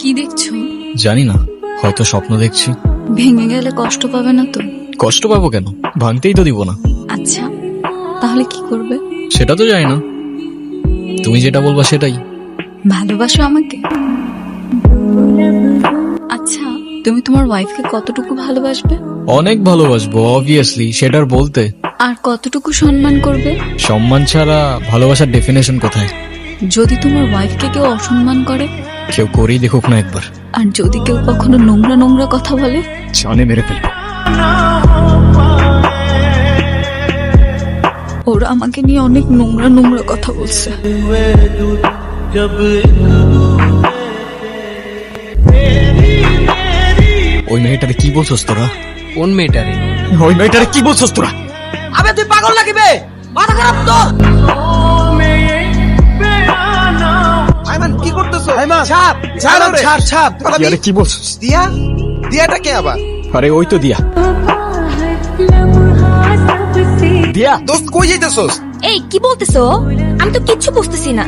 কি দেখছো? জানি না, হয়তো স্বপ্ন দেখছি। ভেঙে গেলে কষ্ট পাবে না তো? কষ্ট পাবো কেন, ভাঙতেই তো দিব না। আচ্ছা, তাহলে কি করবে? সেটা তো জানি না, তুমি যেটা বলবা সেটাই। ভালোবাসো আমাকে? আচ্ছা, তুমি তোমার ওয়াইফকে কতটুকু ভালোবাসবে? অনেক ভালোবাসবো অবভিয়াসলি, সেটার বলতে। আর কতটুকু সম্মান করবে? সম্মান ছাড়া ভালোবাসার ডেফিনেশন কোথায়? যদি তোমার ওয়াইফকে কেউ অসম্মান করে? কেউ করেই দেখুক না একবার। আর যদি কেউ কখনো নোংরা নোংরা কথা বলে? জানে মেরে ফেলবো। ওরা আমাকে নিয়ে অনেক নোংরা নোংরা কথা বলছে। ওই মেয়েটারে কি বলছস তোরা? কোন মেয়েটারে? ওই মেয়েটারে কি বলছস তোরা? আবে তুই পাগল লাগিবে, মাথা খারাপ তো। আইমান কি করতেছো? আইমান ছাপ ছাপ ছাপ ছাপ। আরে কি বলছস? দিয়া দিয়াটা কে আবার? আরে ওই তো দিয়া। দিয়া দোস্ত কই যাইতেছস? এই কি বলতেছো? আমি তো কিচ্ছু বুঝতেছি না।